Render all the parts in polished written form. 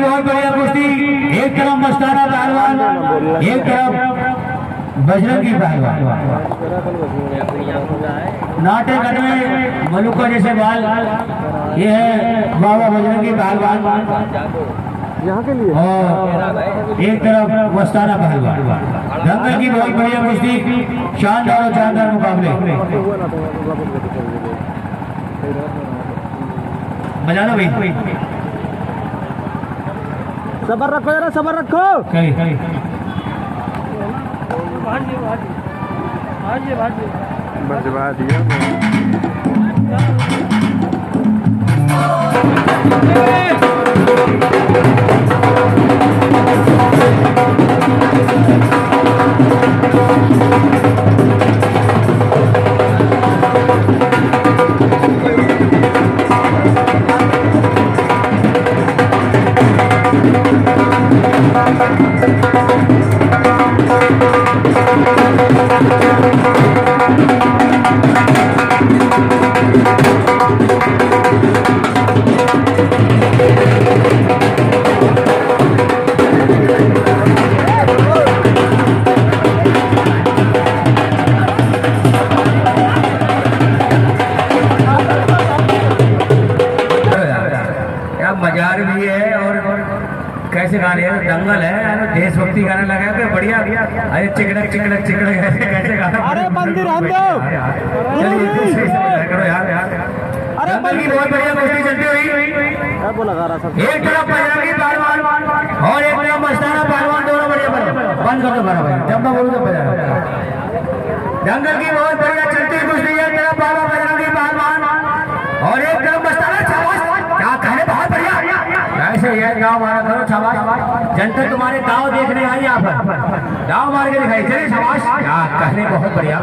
बहुत बढ़िया कुश्ती। एक तरफ मस्ताना पहलवान, एक तरफ बजरंगी पहलवान। नाटेगढ़ में मलुका जैसे बाल, ये है बाबा बजरंगी पहलवान यहाँ के लिए, और एक तरफ मस्ताना पहलवान। दंगल की बहुत बढ़िया कुश्ती, शानदार और शानदार मुकाबले। बजा लो भाई, सबर रखो जरा, सबर रखो। बजवा दिया मजार भी है और कैसे गाने हैं, दंगल है, देशभक्ति गाने लगा के बढ़िया। अरे चिकड़क चिकड़क चिकड़क कैसे गाना। अरे मंदिर हम दो करो यार। दंगल की बहुत बढ़िया कुश्ती चलती हुई, बोला गा रहा सब। एक तरफ बजरंगी पहलवान और एक तरफ मस्ताना पहलवान, दोनों बढ़िया बंद कर दो बराबर, जब मैं बोलूं तो बजा। दंगल की बहुत बढ़िया चलती हुई कुश्ती, एक तरफ बाबा बजरंगी पहलवान और एक तरफ मस्ताना। क्या कहने, बहुत बढ़िया। ऐसे ये गाँव मारा करो, शाबाश। जनता तुम्हारे गाँव देखने आई यहाँ पर, गाँव मार के दिखाई, चलिए शाबाश। क्या कहने, बहुत बढ़िया।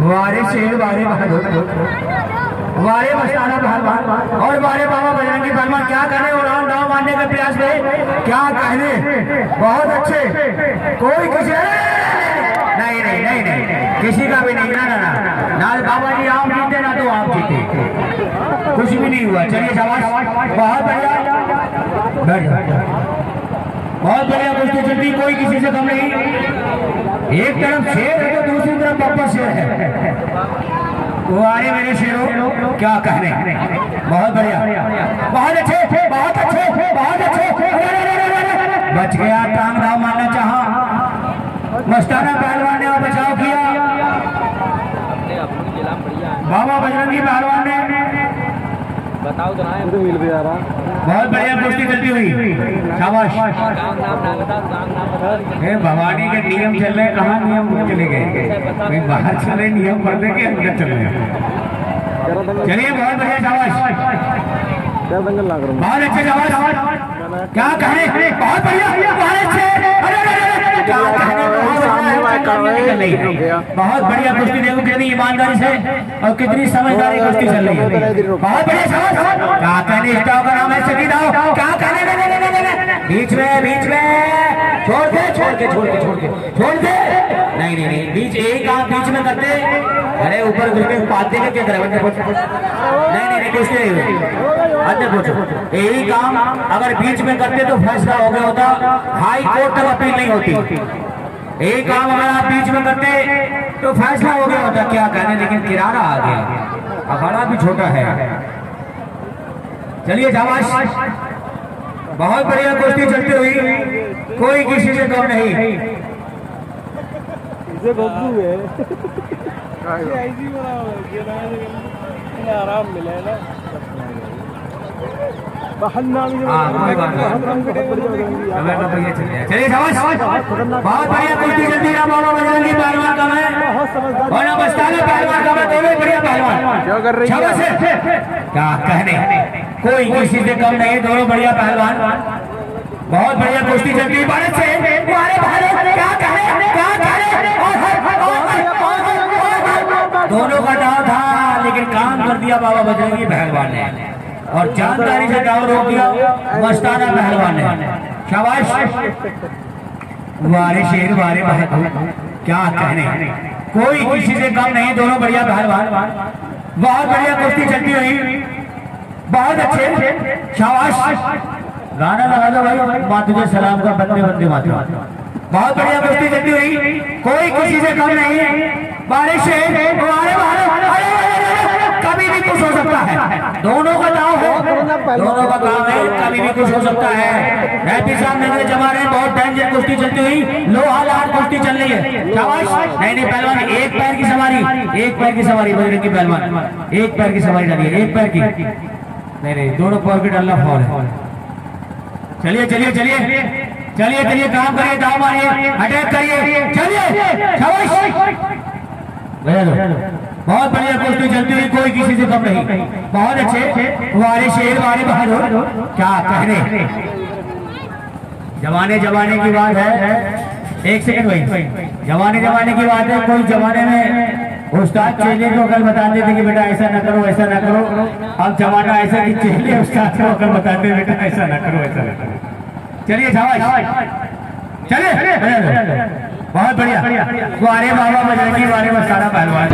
वारे शेर, वारे वारे मस्ताना पहलवान और वारे बाबा बजरंगी पहलवान। क्या कहने, और गाँव मारने के प्रयास में, क्या कहने, बहुत अच्छे। कोई किसी नहीं किसी का भी नहीं, ना बाबा जी आप जीते ना तो आप जीते, कुछ भी नहीं हुआ। चलिए शाबाश, बहुत बढ़िया। बहुत बढ़िया कुश्ती चलती, कोई किसी से कम नहीं। एक तरफ शेर है तो दूसरी तरफ पापा शेर है। वारे मेरे शेरों, क्या कहने, बहुत बढ़िया, बहुत अच्छे, बहुत अच्छे, बहुत अच्छे। बच गया, टांग दाव मारना चाहा, मस्ताना पहलवान ने बचाव किया, बाबा बजरंगी पहलवान ने। बताओ तो मिल भी आ रहा। बहुत बढ़िया कुश्ती चलती हुई, शाबाश। भवानी के नियम चल रहे, कहाँ नियम चले गए, बाहर चले नियम पढ़ने के अंदर चल रहे। चलिए बहुत बढ़िया, शाबाश, दंगल ना करो, बहुत अच्छे, शाबाश। क्या कहें, बहुत बढ़िया, बहुत अच्छे। बहुत बढ़िया कुश्ती, देखो कितनी ईमानदारी से और कितनी समझदारी कुश्ती चल रही है। बहुत बढ़िया, क्या कहने, स्टॉप का नाम है सकी दाव। क्या कहने, बीच में छोड़ दे। नहीं, बीच एक आप बीच में करते, अरे ऊपर घुस के पाते के क्या करे, नहीं कुछ नहीं। अन्य पूछो, यही काम अगर बीच में करते तो फैसला हो गया होता, हाई कोर्ट तक अपील नहीं होती। यही काम अगर आप बीच में करते तो फैसला हो गया होता। क्या कहने, लेकिन किरारा आ गया, अखाड़ा भी छोटा है। चलिए शाबाश, बहुत बढ़िया कुश्ती चलती हुई, कोई किसी से कम नहीं। आराम मिले ना, चलिए शाबाश, बहुत बढ़िया कुश्ती चलती है। बाबा बजरंगी पहलवान का मैं और मस्ताना पहलवान का मैं, दोनों बढ़िया पहलवान। क्या कर रही है, क्या कहने, कोई किसी से कम नहीं, दोनों बढ़िया पहलवान। बहुत बढ़िया कुश्ती चलती है, भारत से क्या कहने, दोनों का दाव था, लेकिन काम कर दिया बाबा बजरंगी पहलवान ने, और जानकारी से दाव रोक दिया मस्ताना पहलवान ने। शाबाश, वारे शेर, वारे बहादुर, क्या कहने, कोई किसी से कम नहीं, दोनों बढ़िया पहलवान। बहुत बढ़िया कुश्ती चलती हुई, बहुत अच्छे, शाबाश। गाना लगा दो भाई, माँ तुझे सलाम का बंदे बंदे मातरम। बहुत बढ़िया कुश्ती चलती हुई, कोई किसी से कम नहीं। बारिश है, कभी भी कुछ हो सकता है, दोनों का दाव है, दोनों का काम है, कभी भी कुछ हो सकता है। रैपी साहब नजर जमा रहे हैं, बहुत डेंजर कुश्ती चलती हुई, लोहा लाल कुश्ती चल रही है। शाबाश। नहीं पहलवान, एक पैर की सवारी, एक पैर की सवारी, बजरंगी पहलवान एक पैर की सवारी डालिए, एक पैर की नहीं, दोनों पैर की डालना फौल है। चलिए चलिए चलिए चलिए चलिए, काम करिए, दाव मारिए, अटैक करिए, चलिए। शाबाश। बहुत बढ़िया कुश्ती चलती हुई, कोई किसी से कम नहीं। बहुत अच्छे, वारे शेर वारे बहादुर, क्या कहने। जमाने जमाने की बात है, एक सेकंड भाई, जमाने जमाने की बात है। कोई जमाने में उस्ताद चेले को अगर बताते थे कि बेटा ऐसा ना करो, ऐसा ना करो। अब जमाना ऐसा कि चेले उस्ताद को अगर बताते बेटा ऐसा ना करो, ऐसा ना करो। चलिए शाबाश, चलिए। बहुत बढ़िया, वारे बाबा बजरंगी, वारे मस्ताना पहलवान।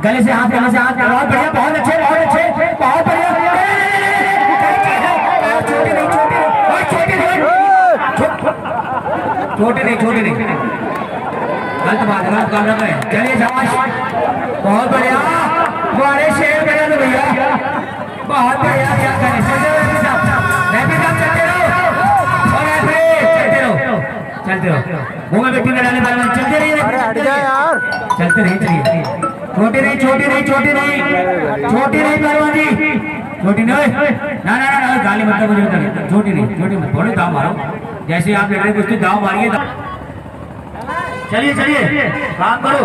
गले से हाथ, गले से हाथ, बहुत बढ़िया, बहुत अच्छे, बहुत अच्छे, बहुत बढ़िया। छोटे नहीं, गलत बात, गलत काम रख रहे हैं। चलिए शाबाश, बहुत बढ़िया, हमारे शेर गया तो भैया, बहुत बढ़िया। क्या करें, चलते रहो, मुंह में मिट्टी डालने वाले चलते रहिए, चलते रहिए, चलिए। छोटी नहीं पहलवान जी, छोटी नहीं, ना गाली मतलब मुझे, छोटी नहीं, थोड़े दाव मारो, जैसे आप लग रहे कुछ दाव मारिए। चलिए काम करो,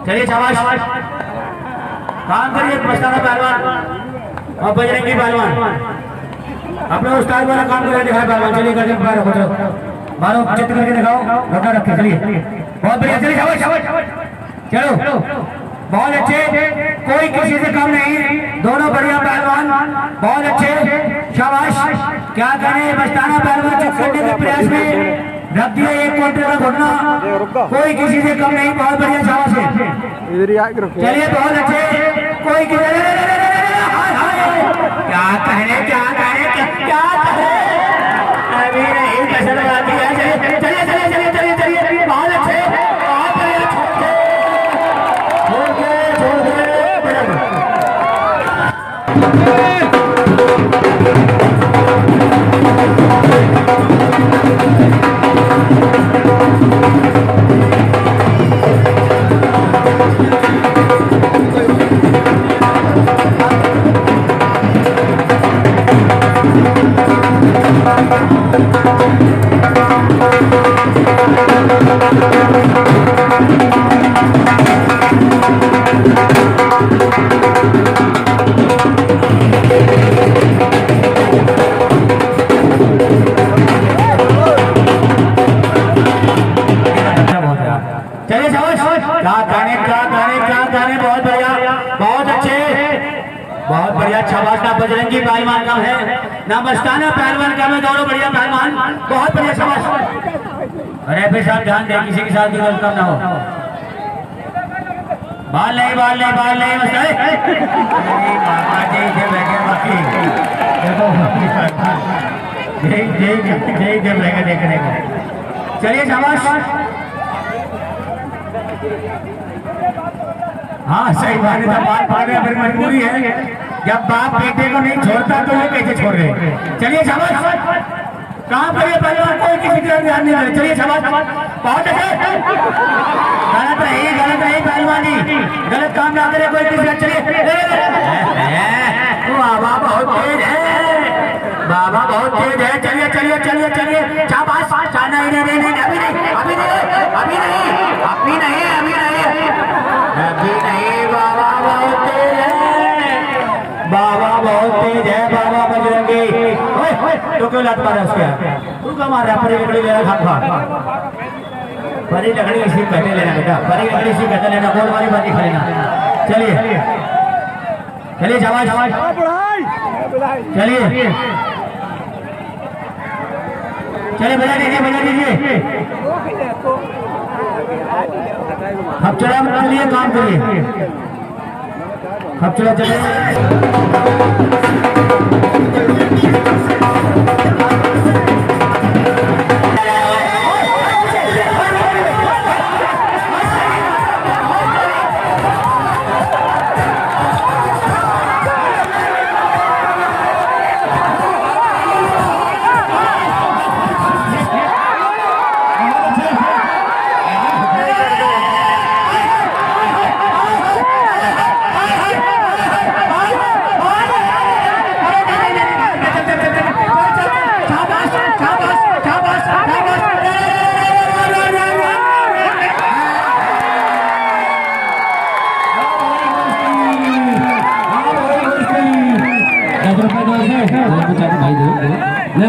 चलिए शाबाश, काम करिए। मस्ताना पहलवान और बजरंगी पहलवान अपने उस्ताद वाला काम करके दिखाए पहलवान। चलिए करके मारो, चित्र करके दिखाओ, रोटा रखे। चलिए, बहुत बढ़िया, चलिए शाबाश, चलो, बहुत अच्छे, कोई किसी से कम नहीं, दोनों बढ़िया पहलवान, बहुत अच्छे, शाबाश। क्या करें, मस्ताना पहलवान चुप करने के प्रयास में रख दिया एक क्वार्टर का घुटना, कोई किसी से कम नहीं, बहुत बढ़िया, शाबाश है। चलिए, बहुत अच्छे, कोई क्या कहने अभी नहीं, कसर बात है। चलिए, बहुत अच्छे, बहुत बढ़िया, छोड़ बहुत बढ़िया, शाबाश बजरंगी। पहलवान कम है, ना बस्ताना पहलवान कम है, दोनों बढ़िया पहलवान, बहुत बढ़िया शाबाश। अरे फिर साहब ध्यान दे, किसी के साथ भी गलत काम ना हो। बाल नहीं बस बाबा जी से बैठे बाकी देखो जय रहेगा देखने को। चलिए शाबाश। हाँ सही बात है, बात पाने फिर मजबूरी है, जब बाप बेटे को नहीं छोड़ता तो वो कैसे छोड़ रहे। चलिए शाबाश। कहाँ पर ये पहलवान कोई किसी तरह ध्यान नहीं दे। चलिए शाबाश, बहुत अच्छा। गलत रही पहलवानी, गलत काम ना करे कोई किसी। चलिए बाबा बहुत तेज है, बाबा बहुत तेज है। चलिए चलिए चलिए चलिए शाबाश। नहीं अभी नहीं, बाबा बहुत तेज है, बाबा बहुत तेज है, बाबा बजरंगी। तो क्यों लात मारा उसके? तू क्या मार रहा? परी लकड़ी ले रहा, खा परी लकड़ी इसी कहते लेना बेटा, परी लकड़ी इसी कहते लेना, गोल वाली बात खा लेना। चलिए चलिए शाबाश, चलिए चलिए बजा दीजिए। अब चला चलिए, काम करिए। अब चला चलिए।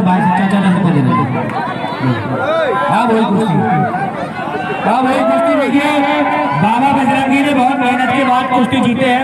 भाई चाचा को दे देंगे। हाँ वही कुश्ती देखिए, बाबा बजरंगी ने बहुत मेहनत के बाद कुश्ती जीते हैं।